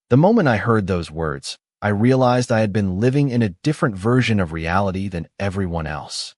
The moment I heard those words, I realized I had been living in a different version of reality than everyone else.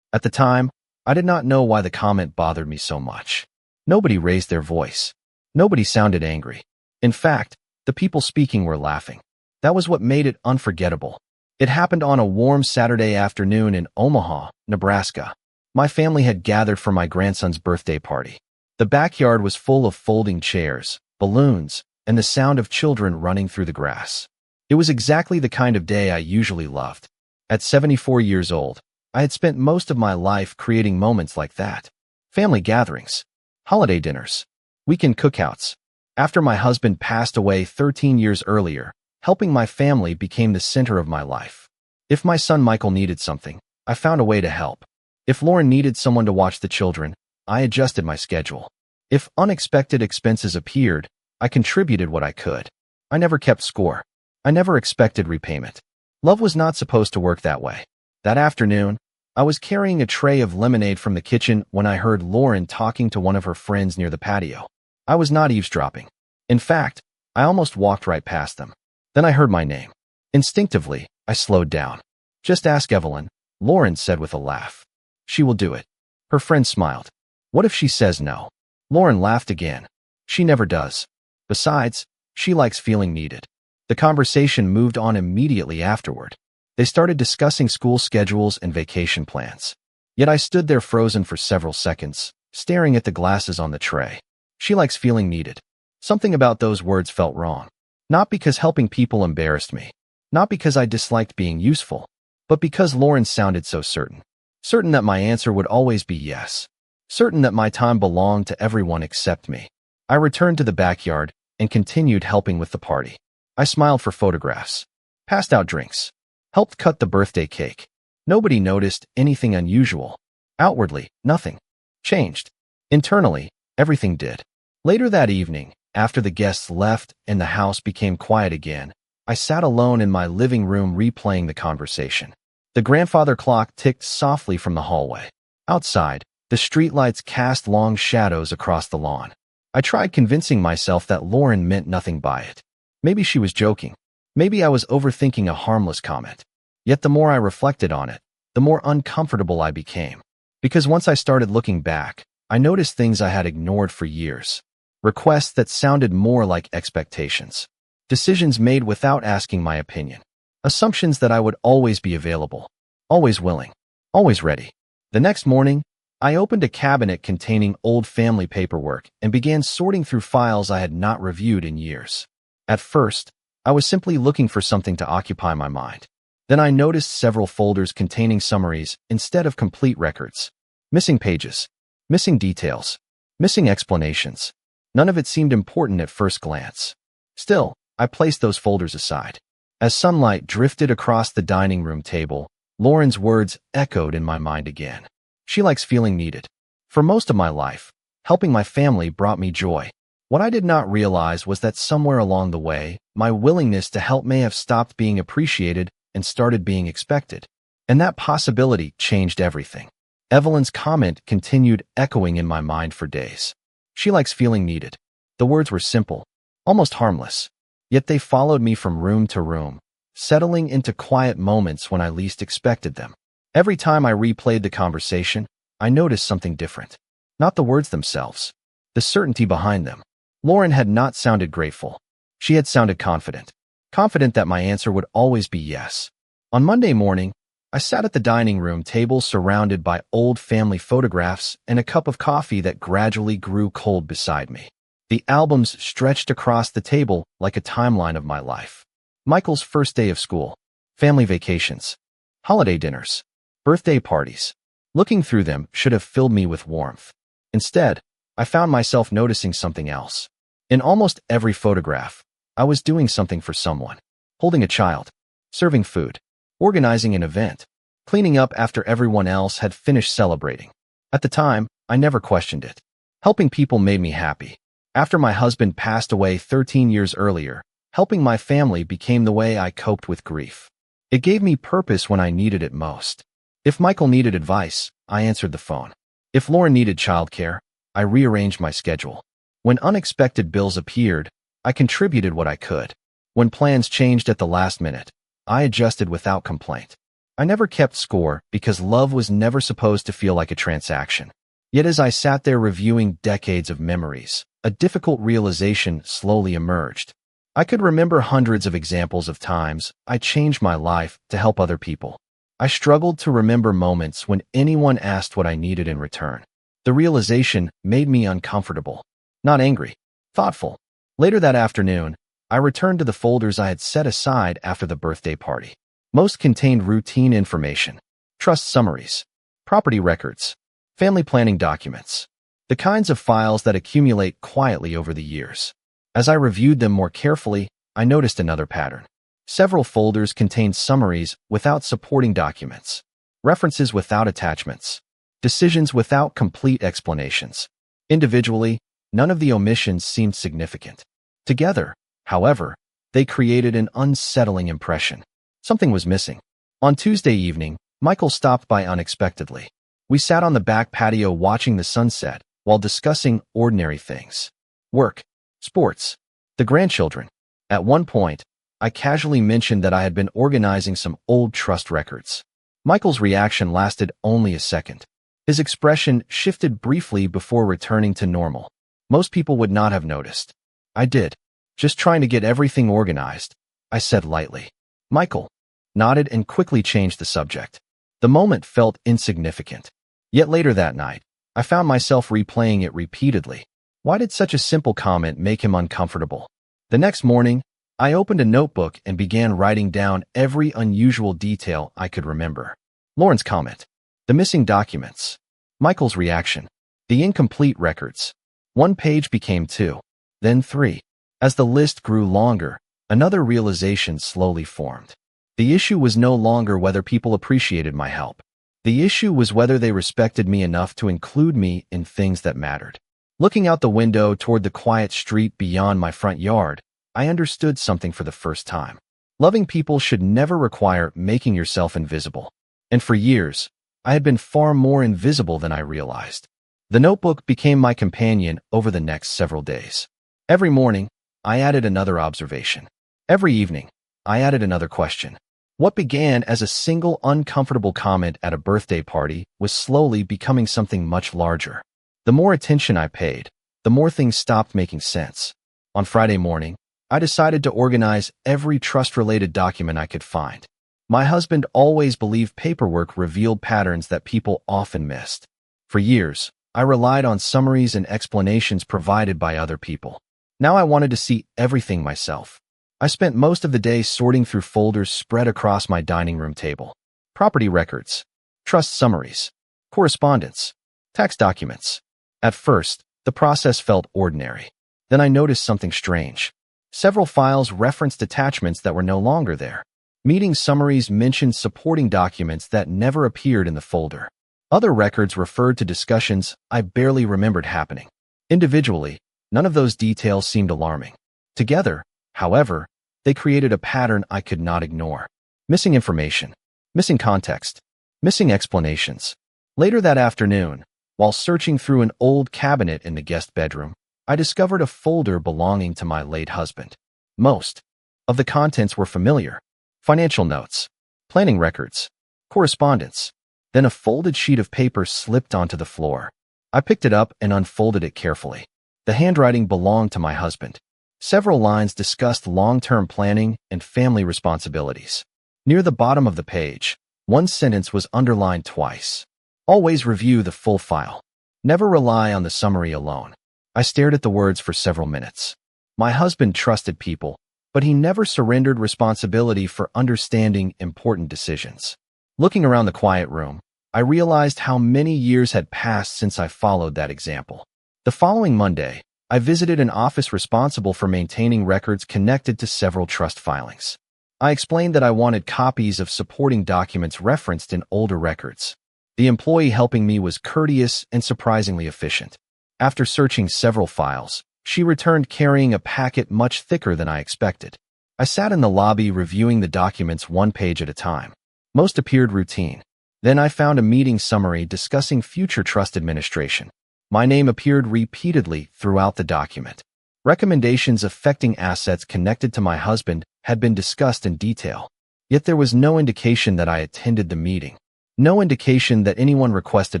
At the time, I did not know why the comment bothered me so much. Nobody raised their voice. Nobody sounded angry. In fact, the people speaking were laughing. That was what made it unforgettable. It happened on a warm Saturday afternoon in Omaha, Nebraska. My family had gathered for my grandson's birthday party. The backyard was full of folding chairs, balloons, and the sound of children running through the grass. It was exactly the kind of day I usually loved. At 74 years old, I had spent most of my life creating moments like that. Family gatherings, holiday dinners, weekend cookouts. After my husband passed away 13 years earlier, helping my family became the center of my life. If my son Michael needed something, I found a way to help. If Lauren needed someone to watch the children, I adjusted my schedule. If unexpected expenses appeared, I contributed what I could. I never kept score. I never expected repayment. Love was not supposed to work that way. That afternoon, I was carrying a tray of lemonade from the kitchen when I heard Lauren talking to one of her friends near the patio. I was not eavesdropping. In fact, I almost walked right past them. Then I heard my name. Instinctively, I slowed down. "Just ask Evelyn," Lauren said with a laugh. "She will do it." Her friend smiled. "What if she says no?" Lauren laughed again. "She never does. Besides, she likes feeling needed." The conversation moved on immediately afterward. They started discussing school schedules and vacation plans. Yet I stood there frozen for several seconds, staring at the glasses on the tray. She likes feeling needed. Something about those words felt wrong. Not because helping people embarrassed me. Not because I disliked being useful. But because Lauren sounded so certain. Certain that my answer would always be yes. Certain that my time belonged to everyone except me. I returned to the backyard and continued helping with the party. I smiled for photographs. Passed out drinks. Helped cut the birthday cake. Nobody noticed anything unusual. Outwardly, nothing changed. Internally, everything did. Later that evening, after the guests left and the house became quiet again, I sat alone in my living room replaying the conversation. The grandfather clock ticked softly from the hallway. Outside, the streetlights cast long shadows across the lawn. I tried convincing myself that Lauren meant nothing by it. Maybe she was joking. Maybe I was overthinking a harmless comment. Yet the more I reflected on it, the more uncomfortable I became. Because once I started looking back, I noticed things I had ignored for years. Requests that sounded more like expectations. Decisions made without asking my opinion. Assumptions that I would always be available. Always willing. Always ready. The next morning, I opened a cabinet containing old family paperwork and began sorting through files I had not reviewed in years. At first, I was simply looking for something to occupy my mind. Then I noticed several folders containing summaries instead of complete records. Missing pages. Missing details. Missing explanations. None of it seemed important at first glance. Still, I placed those folders aside. As sunlight drifted across the dining room table, Lauren's words echoed in my mind again. She likes feeling needed. For most of my life, helping my family brought me joy. What I did not realize was that somewhere along the way, my willingness to help may have stopped being appreciated and started being expected. And that possibility changed everything. Evelyn's comment continued echoing in my mind for days. She likes feeling needed. The words were simple, almost harmless. Yet they followed me from room to room, settling into quiet moments when I least expected them. Every time I replayed the conversation, I noticed something different. Not the words themselves, the certainty behind them. Lauren had not sounded grateful. She had sounded confident. Confident that my answer would always be yes. On Monday morning, I sat at the dining room table surrounded by old family photographs and a cup of coffee that gradually grew cold beside me. The albums stretched across the table like a timeline of my life. Michael's first day of school, family vacations, holiday dinners, birthday parties. Looking through them should have filled me with warmth. Instead, I found myself noticing something else. In almost every photograph, I was doing something for someone. Holding a child, serving food, organizing an event, cleaning up after everyone else had finished celebrating. At the time, I never questioned it. Helping people made me happy. After my husband passed away 13 years earlier, helping my family became the way I coped with grief. It gave me purpose when I needed it most. If Michael needed advice, I answered the phone. If Lauren needed childcare, I rearranged my schedule. When unexpected bills appeared, I contributed what I could. When plans changed at the last minute, I adjusted without complaint. I never kept score because love was never supposed to feel like a transaction. Yet as I sat there reviewing decades of memories, a difficult realization slowly emerged. I could remember hundreds of examples of times I changed my life to help other people. I struggled to remember moments when anyone asked what I needed in return. The realization made me uncomfortable. Not angry, thoughtful. Later that afternoon, I returned to the folders I had set aside after the birthday party. Most contained routine information, trust summaries, property records, family planning documents, the kinds of files that accumulate quietly over the years. As I reviewed them more carefully, I noticed another pattern. Several folders contained summaries without supporting documents, references without attachments, decisions without complete explanations. Individually, none of the omissions seemed significant. Together, however, they created an unsettling impression. Something was missing. On Tuesday evening, Michael stopped by unexpectedly. We sat on the back patio watching the sunset while discussing ordinary things. Work, sports, the grandchildren. At one point, I casually mentioned that I had been organizing some old trust records. Michael's reaction lasted only a second. His expression shifted briefly before returning to normal. Most people would not have noticed. I did. Just trying to get everything organized, I said lightly. Michael nodded and quickly changed the subject. The moment felt insignificant. Yet later that night, I found myself replaying it repeatedly. Why did such a simple comment make him uncomfortable? The next morning, I opened a notebook and began writing down every unusual detail I could remember. Lauren's comment, the missing documents, Michael's reaction, the incomplete records. One page became 2, then 3. As the list grew longer, another realization slowly formed. The issue was no longer whether people appreciated my help. The issue was whether they respected me enough to include me in things that mattered. Looking out the window toward the quiet street beyond my front yard, I understood something for the first time. Loving people should never require making yourself invisible. And for years, I had been far more invisible than I realized. The notebook became my companion over the next several days. Every morning, I added another observation. Every evening, I added another question. What began as a single uncomfortable comment at a birthday party was slowly becoming something much larger. The more attention I paid, the more things stopped making sense. On Friday morning, I decided to organize every trust-related document I could find. My husband always believed paperwork revealed patterns that people often missed. For years, I relied on summaries and explanations provided by other people. Now I wanted to see everything myself. I spent most of the day sorting through folders spread across my dining room table. Property records, trust summaries, correspondence, tax documents. At first, the process felt ordinary. Then I noticed something strange. Several files referenced attachments that were no longer there. Meeting summaries mentioned supporting documents that never appeared in the folder. Other records referred to discussions I barely remembered happening. Individually, none of those details seemed alarming. Together, however, they created a pattern I could not ignore. Missing information, missing context, missing explanations. Later that afternoon, while searching through an old cabinet in the guest bedroom, I discovered a folder belonging to my late husband. Most of the contents were familiar. Financial notes, planning records, correspondence. Then a folded sheet of paper slipped onto the floor. I picked it up and unfolded it carefully. The handwriting belonged to my husband. Several lines discussed long-term planning and family responsibilities. Near the bottom of the page, one sentence was underlined twice. Always review the full file. Never rely on the summary alone. I stared at the words for several minutes. My husband trusted people, but he never surrendered responsibility for understanding important decisions. Looking around the quiet room, I realized how many years had passed since I followed that example. The following Monday, I visited an office responsible for maintaining records connected to several trust filings. I explained that I wanted copies of supporting documents referenced in older records. The employee helping me was courteous and surprisingly efficient. After searching several files, she returned carrying a packet much thicker than I expected. I sat in the lobby reviewing the documents one page at a time. Most appeared routine. Then I found a meeting summary discussing future trust administration. My name appeared repeatedly throughout the document. Recommendations affecting assets connected to my husband had been discussed in detail, yet there was no indication that I attended the meeting. No indication that anyone requested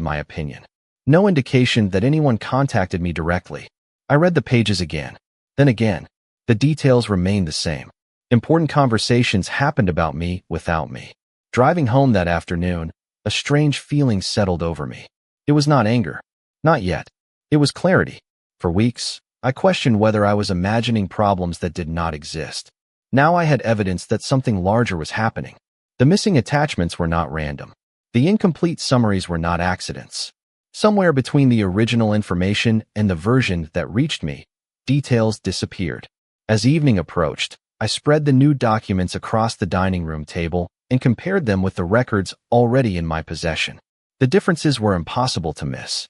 my opinion. No indication that anyone contacted me directly. I read the pages again. Then again. The details remained the same. Important conversations happened about me without me. Driving home that afternoon, a strange feeling settled over me. It was not anger. Not yet. It was clarity. For weeks, I questioned whether I was imagining problems that did not exist. Now I had evidence that something larger was happening. The missing attachments were not random. The incomplete summaries were not accidents. Somewhere between the original information and the version that reached me, details disappeared. As evening approached, I spread the new documents across the dining room table and compared them with the records already in my possession. The differences were impossible to miss.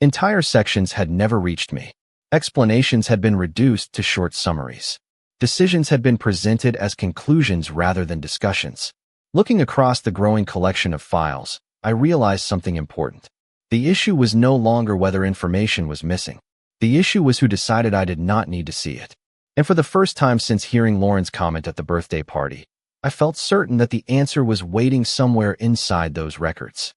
Entire sections had never reached me. Explanations had been reduced to short summaries. Decisions had been presented as conclusions rather than discussions. Looking across the growing collection of files, I realized something important. The issue was no longer whether information was missing. The issue was who decided I did not need to see it. And for the first time since hearing Lauren's comment at the birthday party, I felt certain that the answer was waiting somewhere inside those records.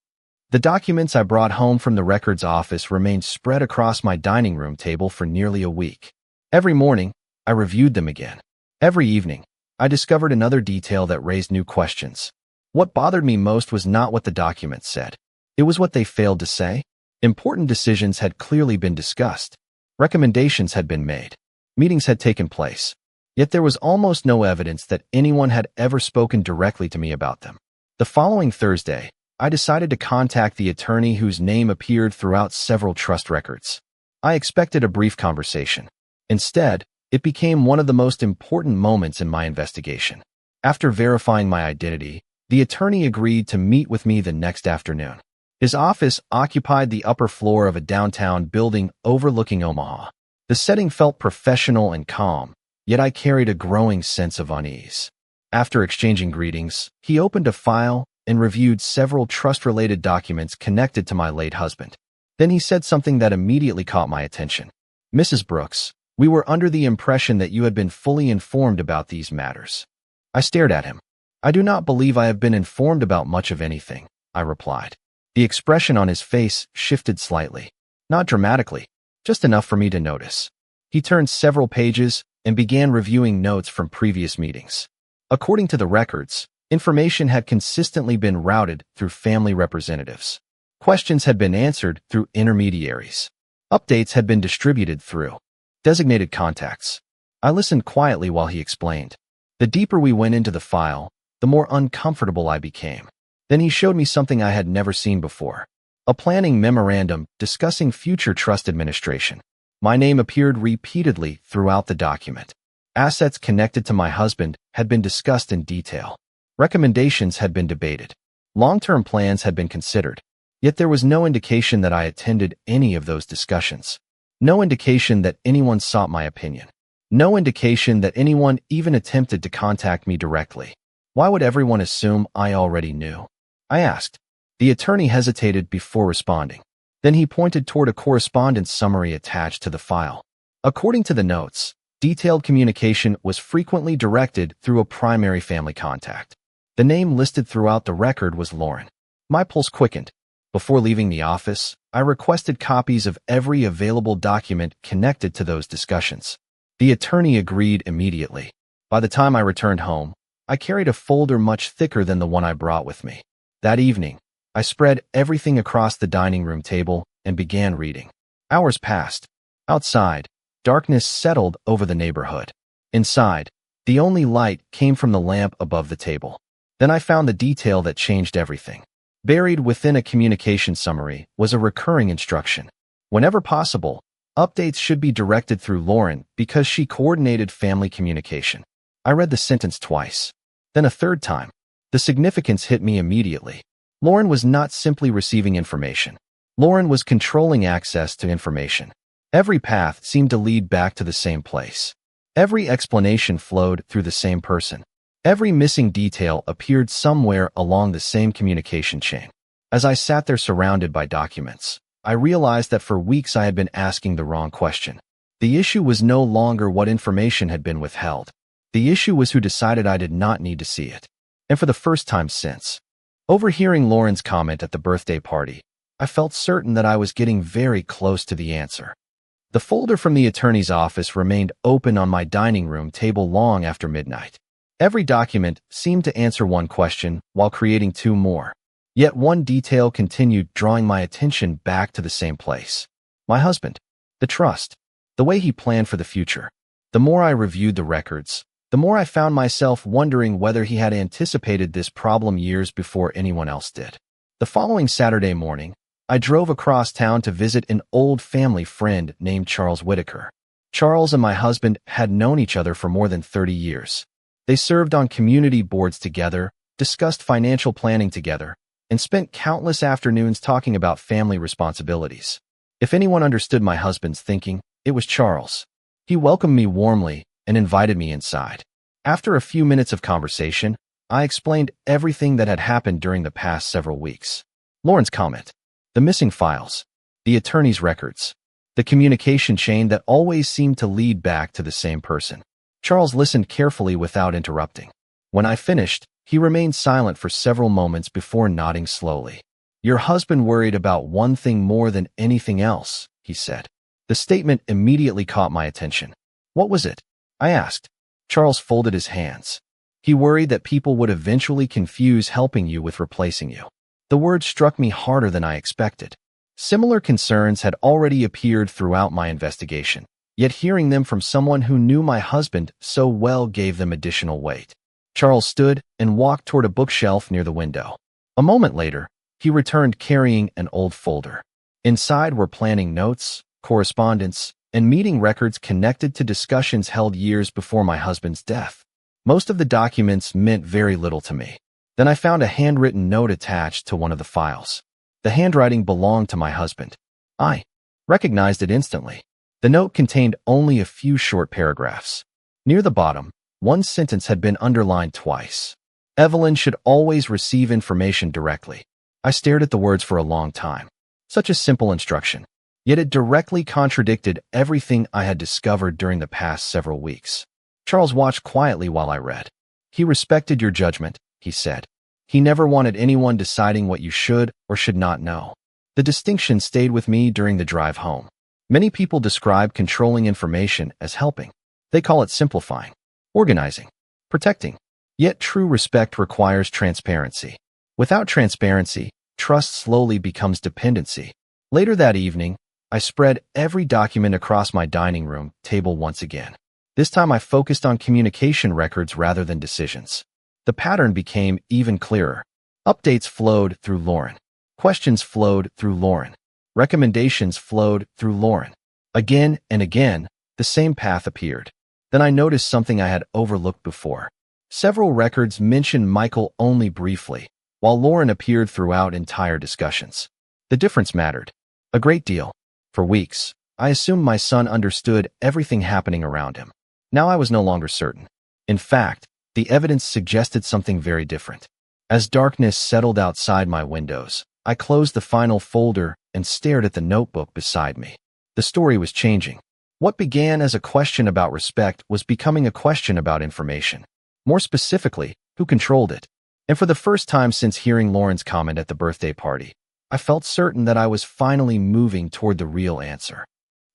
The documents I brought home from the records office remained spread across my dining room table for nearly a week. Every morning, I reviewed them again. Every evening, I discovered another detail that raised new questions. What bothered me most was not what the documents said. It was what they failed to say. Important decisions had clearly been discussed. Recommendations had been made. Meetings had taken place. Yet there was almost no evidence that anyone had ever spoken directly to me about them. The following Thursday, I decided to contact the attorney whose name appeared throughout several trust records. I expected a brief conversation. Instead, it became one of the most important moments in my investigation. After verifying my identity, the attorney agreed to meet with me the next afternoon. His office occupied the upper floor of a downtown building overlooking Omaha. The setting felt professional and calm, yet I carried a growing sense of unease. After exchanging greetings, he opened a file and reviewed several trust-related documents connected to my late husband. Then he said something that immediately caught my attention. "Mrs. Brooks, we were under the impression that you had been fully informed about these matters." I stared at him. "I do not believe I have been informed about much of anything," I replied. The expression on his face shifted slightly. Not dramatically, just enough for me to notice. He turned several pages and began reviewing notes from previous meetings. According to the records, information had consistently been routed through family representatives. Questions had been answered through intermediaries. Updates had been distributed through designated contacts. I listened quietly while he explained. The deeper we went into the file, the more uncomfortable I became. Then he showed me something I had never seen before. A planning memorandum discussing future trust administration. My name appeared repeatedly throughout the document. Assets connected to my husband had been discussed in detail. Recommendations had been debated. Long-term plans had been considered. Yet there was no indication that I attended any of those discussions. No indication that anyone sought my opinion. No indication that anyone even attempted to contact me directly. Why would everyone assume I already knew? I asked. The attorney hesitated before responding. Then he pointed toward a correspondence summary attached to the file. According to the notes, detailed communication was frequently directed through a primary family contact. The name listed throughout the record was Lauren. My pulse quickened. Before leaving the office, I requested copies of every available document connected to those discussions. The attorney agreed immediately. By the time I returned home, I carried a folder much thicker than the one I brought with me. That evening, I spread everything across the dining room table and began reading. Hours passed. Outside, darkness settled over the neighborhood. Inside, the only light came from the lamp above the table. Then I found the detail that changed everything. Buried within a communication summary was a recurring instruction. Whenever possible, updates should be directed through Lauren because she coordinated family communication. I read the sentence twice, then a third time. The significance hit me immediately. Lauren was not simply receiving information. Lauren was controlling access to information. Every path seemed to lead back to the same place. Every explanation flowed through the same person. Every missing detail appeared somewhere along the same communication chain. As I sat there surrounded by documents, I realized that for weeks I had been asking the wrong question. The issue was no longer what information had been withheld. The issue was who decided I did not need to see it. And for the first time since overhearing Lauren's comment at the birthday party, I felt certain that I was getting very close to the answer. The folder from the attorney's office remained open on my dining room table long after midnight. Every document seemed to answer one question while creating two more. Yet one detail continued drawing my attention back to the same place. My husband. The trust. The way he planned for the future. The more I reviewed the records, the more I found myself wondering whether he had anticipated this problem years before anyone else did. The following Saturday morning, I drove across town to visit an old family friend named Charles Whitaker. Charles and my husband had known each other for more than 30 years. They served on community boards together, discussed financial planning together, and spent countless afternoons talking about family responsibilities. If anyone understood my husband's thinking, it was Charles. He welcomed me warmly and invited me inside. After a few minutes of conversation, I explained everything that had happened during the past several weeks. Lauren's comment. The missing files. The attorney's records. The communication chain that always seemed to lead back to the same person. Charles listened carefully without interrupting. When I finished, he remained silent for several moments before nodding slowly. Your husband worried about one thing more than anything else, he said. The statement immediately caught my attention. What was it? I asked. Charles folded his hands. He worried that people would eventually confuse helping you with replacing you. The word struck me harder than I expected. Similar concerns had already appeared throughout my investigation, yet hearing them from someone who knew my husband so well gave them additional weight. Charles stood and walked toward a bookshelf near the window. A moment later, he returned carrying an old folder. Inside were planning notes, correspondence, and meeting records connected to discussions held years before my husband's death. Most of the documents meant very little to me. Then I found a handwritten note attached to one of the files. The handwriting belonged to my husband. I recognized it instantly. The note contained only a few short paragraphs. Near the bottom, one sentence had been underlined twice. Evelyn should always receive information directly. I stared at the words for a long time. Such a simple instruction. Yet it directly contradicted everything I had discovered during the past several weeks. Charles watched quietly while I read. He respected your judgment, he said. He never wanted anyone deciding what you should or should not know. The distinction stayed with me during the drive home. Many people describe controlling information as helping. They call it simplifying, organizing, protecting. Yet true respect requires transparency. Without transparency, trust slowly becomes dependency. Later that evening, I spread every document across my dining room table once again. This time I focused on communication records rather than decisions. The pattern became even clearer. Updates flowed through Lauren. Questions flowed through Lauren. Recommendations flowed through Lauren. Again and again, the same path appeared. Then I noticed something I had overlooked before. Several records mentioned Michael only briefly, while Lauren appeared throughout entire discussions. The difference mattered a great deal. For weeks, I assumed my son understood everything happening around him. Now I was no longer certain. In fact, the evidence suggested something very different. As darkness settled outside my windows, I closed the final folder and stared at the notebook beside me. The story was changing. What began as a question about respect was becoming a question about information. More specifically, who controlled it. And for the first time since hearing Lauren's comment at the birthday party, I felt certain that I was finally moving toward the real answer.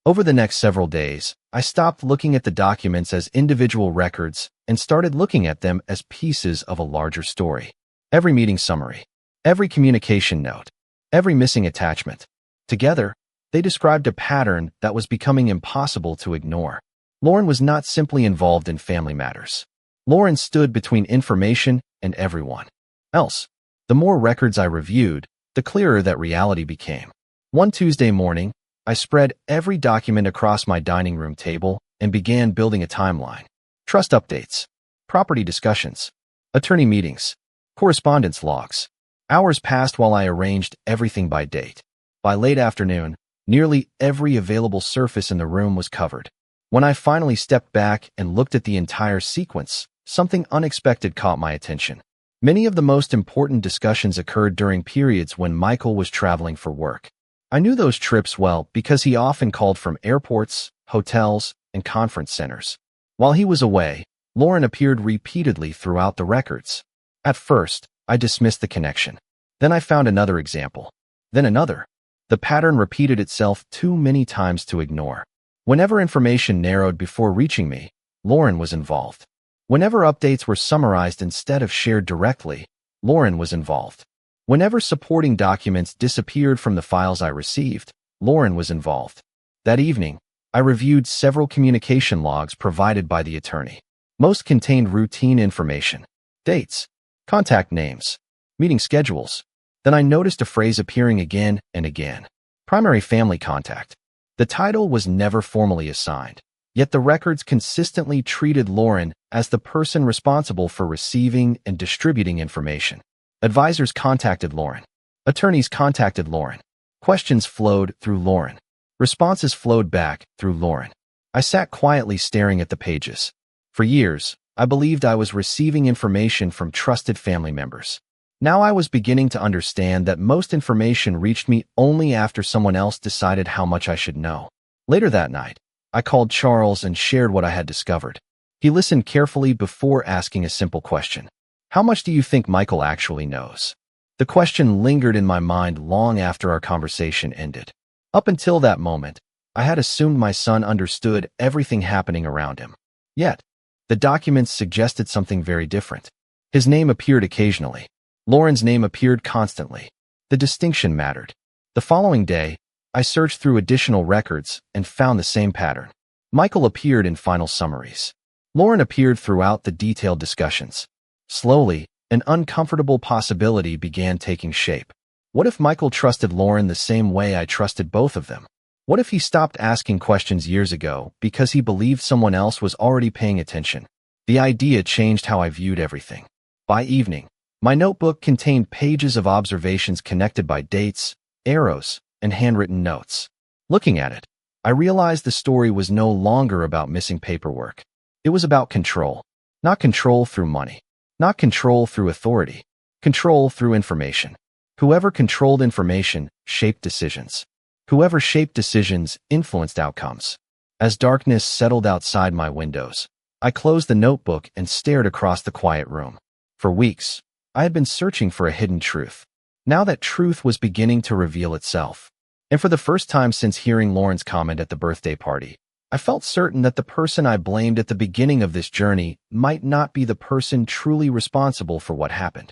Over the next several days, I stopped looking at the documents as individual records and started looking at them as pieces of a larger story. Every meeting summary, every communication note, every missing attachment. Together, they described a pattern that was becoming impossible to ignore. Lauren was not simply involved in family matters. Lauren stood between information and everyone else. The more records I reviewed, the clearer that reality became. One Tuesday morning, I spread every document across my dining room table and began building a timeline. Trust updates, property discussions, attorney meetings, correspondence logs. Hours passed while I arranged everything by date. By late afternoon, nearly every available surface in the room was covered. When I finally stepped back and looked at the entire sequence, something unexpected caught my attention. Many of the most important discussions occurred during periods when Michael was traveling for work. I knew those trips well because he often called from airports, hotels, and conference centers. While he was away, Lauren appeared repeatedly throughout the records. At first, I dismissed the connection. Then I found another example. Then another. The pattern repeated itself too many times to ignore. Whenever information narrowed before reaching me, Lauren was involved. Whenever updates were summarized instead of shared directly, Lauren was involved. Whenever supporting documents disappeared from the files I received, Lauren was involved. That evening, I reviewed several communication logs provided by the attorney. Most contained routine information, dates, contact names, meeting schedules. Then I noticed a phrase appearing again and again. Primary family contact. The title was never formally assigned, yet the records consistently treated Lauren as the person responsible for receiving and distributing information. Advisors contacted Lauren. Attorneys contacted Lauren. Questions flowed through Lauren. Responses flowed back through Lauren. I sat quietly staring at the pages. For years, I believed I was receiving information from trusted family members. Now I was beginning to understand that most information reached me only after someone else decided how much I should know. Later that night, I called Charles and shared what I had discovered. He listened carefully before asking a simple question. How much do you think Michael actually knows? The question lingered in my mind long after our conversation ended. Up until that moment, I had assumed my son understood everything happening around him. Yet, the documents suggested something very different. His name appeared occasionally. Lauren's name appeared constantly. The distinction mattered. The following day, I searched through additional records and found the same pattern. Michael appeared in final summaries. Lauren appeared throughout the detailed discussions. Slowly, an uncomfortable possibility began taking shape. What if Michael trusted Lauren the same way I trusted both of them? What if he stopped asking questions years ago because he believed someone else was already paying attention? The idea changed how I viewed everything. By evening, my notebook contained pages of observations connected by dates, arrows, and handwritten notes. Looking at it, I realized the story was no longer about missing paperwork. It was about control. Not control through money. Not control through authority. Control through information. Whoever controlled information shaped decisions. Whoever shaped decisions influenced outcomes. As darkness settled outside my windows, I closed the notebook and stared across the quiet room. For weeks, I had been searching for a hidden truth. Now that truth was beginning to reveal itself. And for the first time since hearing Lauren's comment at the birthday party, I felt certain that the person I blamed at the beginning of this journey might not be the person truly responsible for what happened.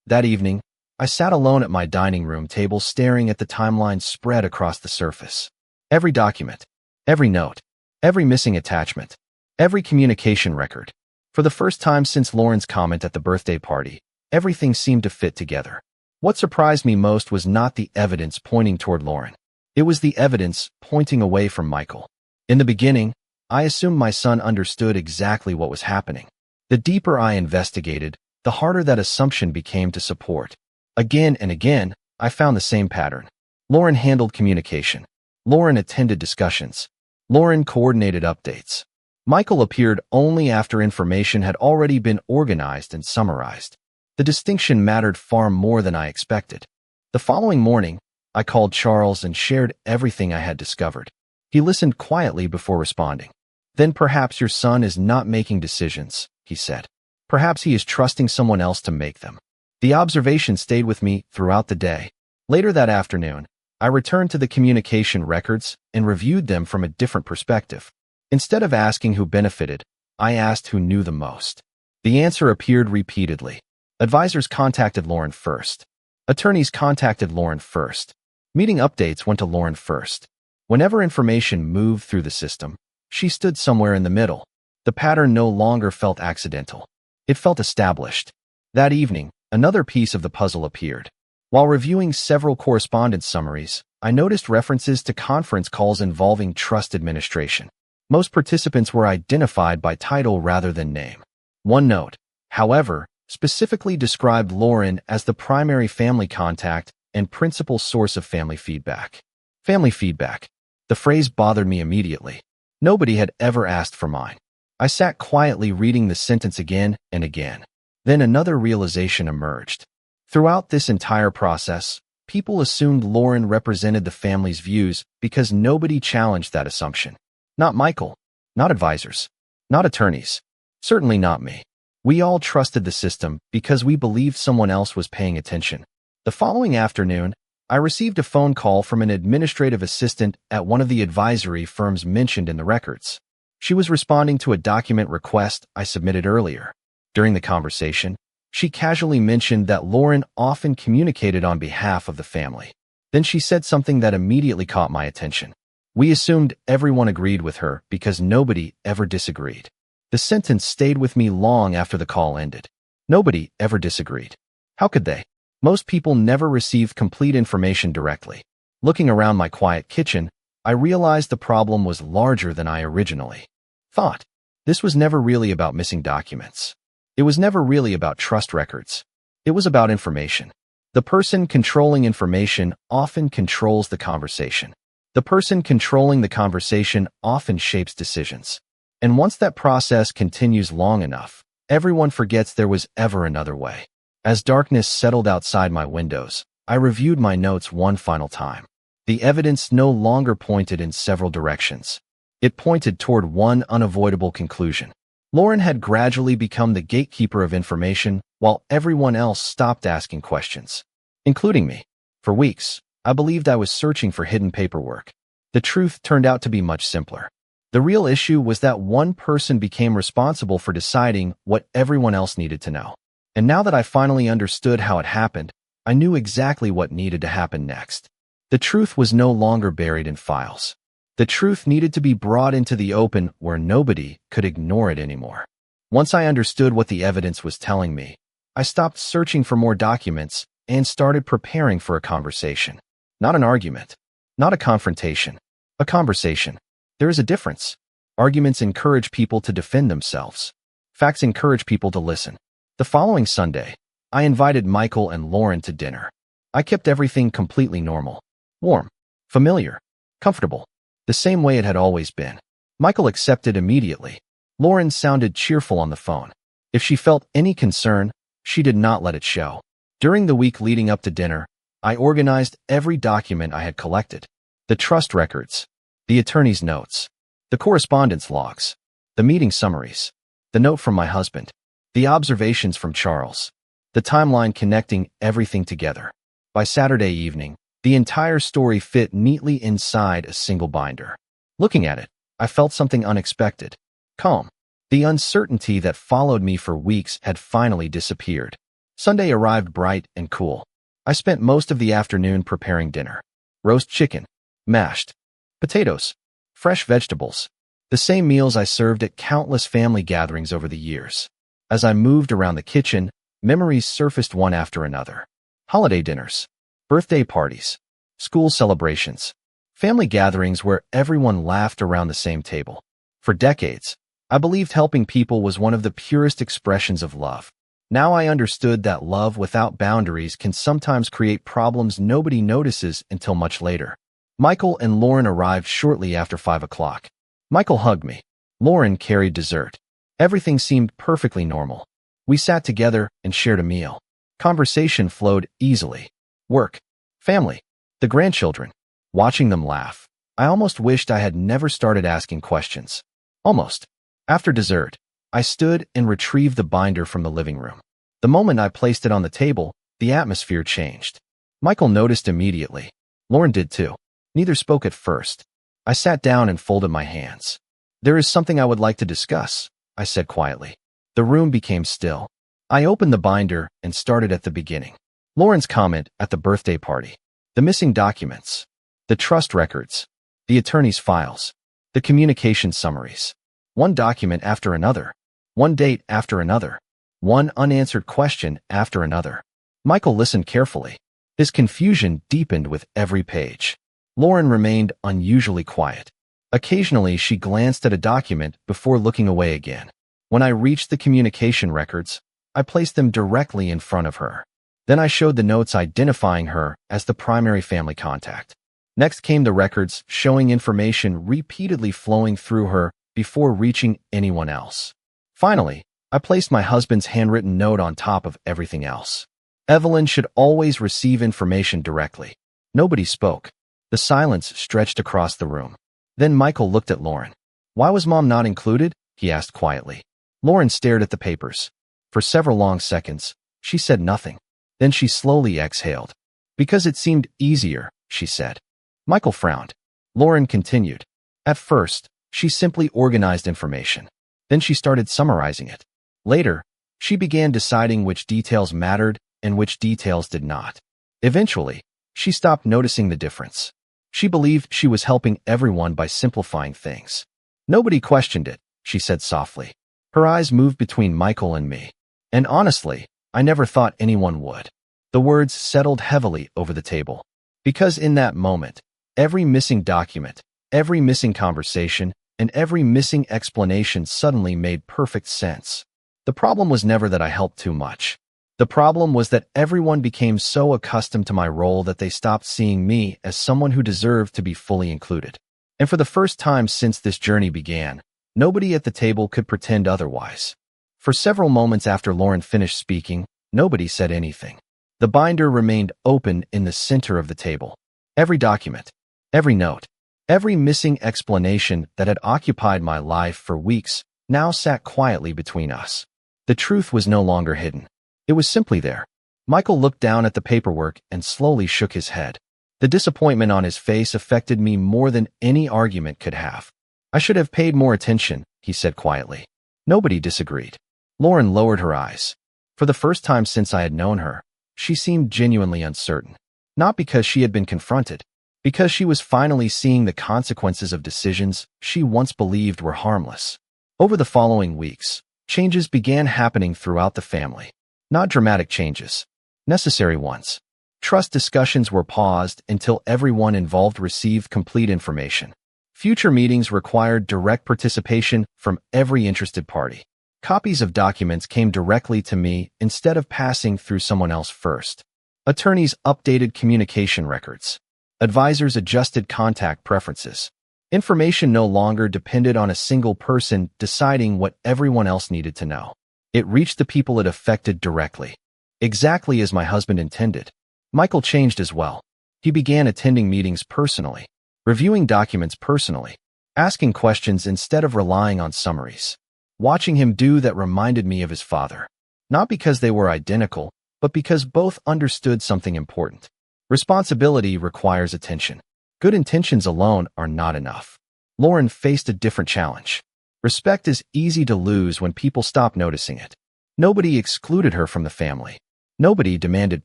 That evening, I sat alone at my dining room table staring at the timeline spread across the surface. Every document, every note, every missing attachment, every communication record. For the first time since Lauren's comment at the birthday party, everything seemed to fit together. What surprised me most was not the evidence pointing toward Lauren. It was the evidence pointing away from Michael. In the beginning, I assumed my son understood exactly what was happening. The deeper I investigated, the harder that assumption became to support. Again and again, I found the same pattern. Lauren handled communication. Lauren attended discussions. Lauren coordinated updates. Michael appeared only after information had already been organized and summarized. The distinction mattered far more than I expected. The following morning, I called Charles and shared everything I had discovered. He listened quietly before responding. Then perhaps your son is not making decisions, he said. Perhaps he is trusting someone else to make them. The observation stayed with me throughout the day. Later that afternoon, I returned to the communication records and reviewed them from a different perspective. Instead of asking who benefited, I asked who knew the most. The answer appeared repeatedly. Advisors contacted Lauren first. Attorneys contacted Lauren first. Meeting updates went to Lauren first. Whenever information moved through the system, she stood somewhere in the middle. The pattern no longer felt accidental. It felt established. That evening, another piece of the puzzle appeared. While reviewing several correspondence summaries, I noticed references to conference calls involving trust administration. Most participants were identified by title rather than name. One note, however, specifically described Lauren as the primary family contact and principal source of family feedback. Family feedback. The phrase bothered me immediately. Nobody had ever asked for mine. I sat quietly reading the sentence again and again. Then another realization emerged. Throughout this entire process, people assumed Lauren represented the family's views because nobody challenged that assumption. Not Michael. Not advisors. Not attorneys. Certainly not me. We all trusted the system because we believed someone else was paying attention. The following afternoon, I received a phone call from an administrative assistant at one of the advisory firms mentioned in the records. She was responding to a document request I submitted earlier. During the conversation, she casually mentioned that Lauren often communicated on behalf of the family. Then she said something that immediately caught my attention. We assumed everyone agreed with her because nobody ever disagreed. The sentence stayed with me long after the call ended. Nobody ever disagreed. How could they? Most people never received complete information directly. Looking around my quiet kitchen, I realized the problem was larger than I originally thought. This was never really about missing documents. It was never really about trust records. It was about information. The person controlling information often controls the conversation. The person controlling the conversation often shapes decisions. And once that process continues long enough, everyone forgets there was ever another way. As darkness settled outside my windows, I reviewed my notes one final time. The evidence no longer pointed in several directions. It pointed toward one unavoidable conclusion. Lauren had gradually become the gatekeeper of information while everyone else stopped asking questions, including me. For weeks, I believed I was searching for hidden paperwork. The truth turned out to be much simpler. The real issue was that one person became responsible for deciding what everyone else needed to know. And now that I finally understood how it happened, I knew exactly what needed to happen next. The truth was no longer buried in files. The truth needed to be brought into the open where nobody could ignore it anymore. Once I understood what the evidence was telling me, I stopped searching for more documents and started preparing for a conversation. Not an argument. Not a confrontation. A conversation. There is a difference. Arguments encourage people to defend themselves. Facts encourage people to listen. The following Sunday, I invited Michael and Lauren to dinner. I kept everything completely normal. Warm. Familiar. Comfortable. The same way it had always been. Michael accepted immediately. Lauren sounded cheerful on the phone. If she felt any concern, she did not let it show. During the week leading up to dinner, I organized every document I had collected. The trust records, the attorney's notes, the correspondence logs, the meeting summaries, the note from my husband, the observations from Charles, the timeline connecting everything together. By Saturday evening, the entire story fit neatly inside a single binder. Looking at it, I felt something unexpected. Calm. The uncertainty that followed me for weeks had finally disappeared. Sunday arrived bright and cool. I spent most of the afternoon preparing dinner. Roast chicken, mashed potatoes, fresh vegetables. The same meals I served at countless family gatherings over the years. As I moved around the kitchen, memories surfaced one after another. Holiday dinners, birthday parties, school celebrations, family gatherings where everyone laughed around the same table. For decades, I believed helping people was one of the purest expressions of love. Now I understood that love without boundaries can sometimes create problems nobody notices until much later. Michael and Lauren arrived shortly after 5 o'clock. Michael hugged me. Lauren carried dessert. Everything seemed perfectly normal. We sat together and shared a meal. Conversation flowed easily. Work, family, the grandchildren. Watching them laugh, I almost wished I had never started asking questions. Almost. After dessert, I stood and retrieved the binder from the living room. The moment I placed it on the table, the atmosphere changed. Michael noticed immediately. Lauren did too. Neither spoke at first. I sat down and folded my hands. There is something I would like to discuss, I said quietly. The room became still. I opened the binder and started at the beginning. Lauren's comment at the birthday party. The missing documents. The trust records. The attorney's files. The communication summaries. One document after another. One date after another. One unanswered question after another. Michael listened carefully. His confusion deepened with every page. Lauren remained unusually quiet. Occasionally, she glanced at a document before looking away again. When I reached the communication records, I placed them directly in front of her. Then I showed the notes identifying her as the primary family contact. Next came the records showing information repeatedly flowing through her before reaching anyone else. Finally, I placed my husband's handwritten note on top of everything else. Evelyn should always receive information directly. Nobody spoke. The silence stretched across the room. Then Michael looked at Lauren. Why was Mom not included? He asked quietly. Lauren stared at the papers. For several long seconds, she said nothing. Then she slowly exhaled. Because it seemed easier, she said. Michael frowned. Lauren continued. At first, she simply organized information. Then she started summarizing it. Later, she began deciding which details mattered and which details did not. Eventually, she stopped noticing the difference. She believed she was helping everyone by simplifying things. Nobody questioned it, she said softly. Her eyes moved between Michael and me. And honestly, I never thought anyone would. The words settled heavily over the table. Because in that moment, every missing document, every missing conversation, and every missing explanation suddenly made perfect sense. The problem was never that I helped too much. The problem was that everyone became so accustomed to my role that they stopped seeing me as someone who deserved to be fully included. And for the first time since this journey began, nobody at the table could pretend otherwise. For several moments after Lauren finished speaking, nobody said anything. The binder remained open in the center of the table. Every document, every note, every missing explanation that had occupied my life for weeks now sat quietly between us. The truth was no longer hidden. It was simply there. Michael looked down at the paperwork and slowly shook his head. The disappointment on his face affected me more than any argument could have. I should have paid more attention, he said quietly. Nobody disagreed. Lauren lowered her eyes. For the first time since I had known her, she seemed genuinely uncertain. Not because she had been confronted, because she was finally seeing the consequences of decisions she once believed were harmless. Over the following weeks, changes began happening throughout the family. Not dramatic changes, necessary ones. Trust discussions were paused until everyone involved received complete information. Future meetings required direct participation from every interested party. Copies of documents came directly to me instead of passing through someone else first. Attorneys updated communication records. Advisors adjusted contact preferences. Information no longer depended on a single person deciding what everyone else needed to know. It reached the people it affected directly. Exactly as my husband intended. Michael changed as well. He began attending meetings personally, reviewing documents personally, asking questions instead of relying on summaries. Watching him do that reminded me of his father. Not because they were identical, but because both understood something important. Responsibility requires attention. Good intentions alone are not enough. Lauren faced a different challenge. Respect is easy to lose when people stop noticing it. Nobody excluded her from the family. Nobody demanded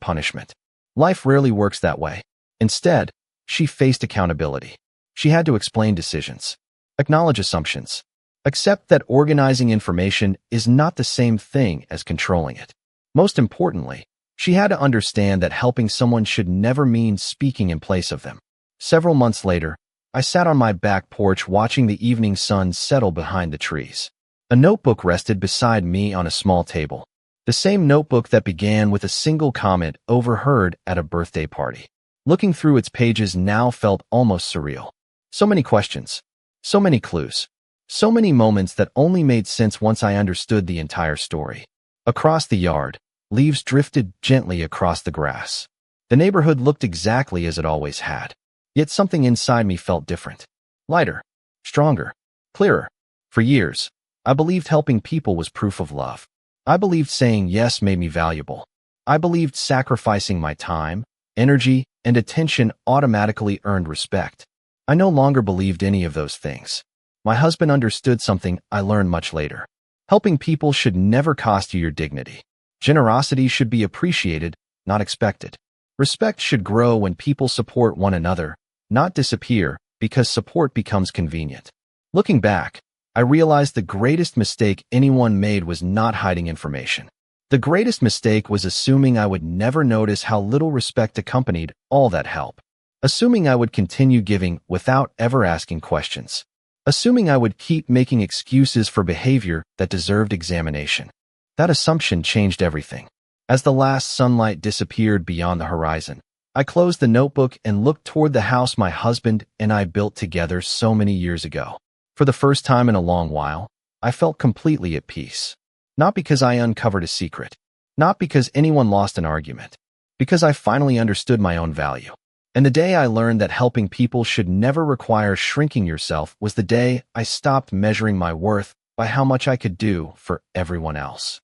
punishment. Life rarely works that way. Instead, she faced accountability. She had to explain decisions, acknowledge assumptions, accept that organizing information is not the same thing as controlling it. Most importantly, she had to understand that helping someone should never mean speaking in place of them. Several months later, I sat on my back porch watching the evening sun settle behind the trees. A notebook rested beside me on a small table. The same notebook that began with a single comment overheard at a birthday party. Looking through its pages now felt almost surreal. So many questions, so many clues, so many moments that only made sense once I understood the entire story. Across the yard, leaves drifted gently across the grass. The neighborhood looked exactly as it always had. Yet something inside me felt different. Lighter, stronger, clearer. For years, I believed helping people was proof of love. I believed saying yes made me valuable. I believed sacrificing my time, energy, and attention automatically earned respect. I no longer believed any of those things. My husband understood something I learned much later. Helping people should never cost you your dignity. Generosity should be appreciated, not expected. Respect should grow when people support one another, not disappear because support becomes convenient. Looking back, I realized the greatest mistake anyone made was not hiding information. The greatest mistake was assuming I would never notice how little respect accompanied all that help. Assuming I would continue giving without ever asking questions. Assuming I would keep making excuses for behavior that deserved examination. That assumption changed everything. As the last sunlight disappeared beyond the horizon, I closed the notebook and looked toward the house my husband and I built together so many years ago. For the first time in a long while, I felt completely at peace. Not because I uncovered a secret. Not because anyone lost an argument. Because I finally understood my own value. And the day I learned that helping people should never require shrinking yourself was the day I stopped measuring my worth by how much I could do for everyone else.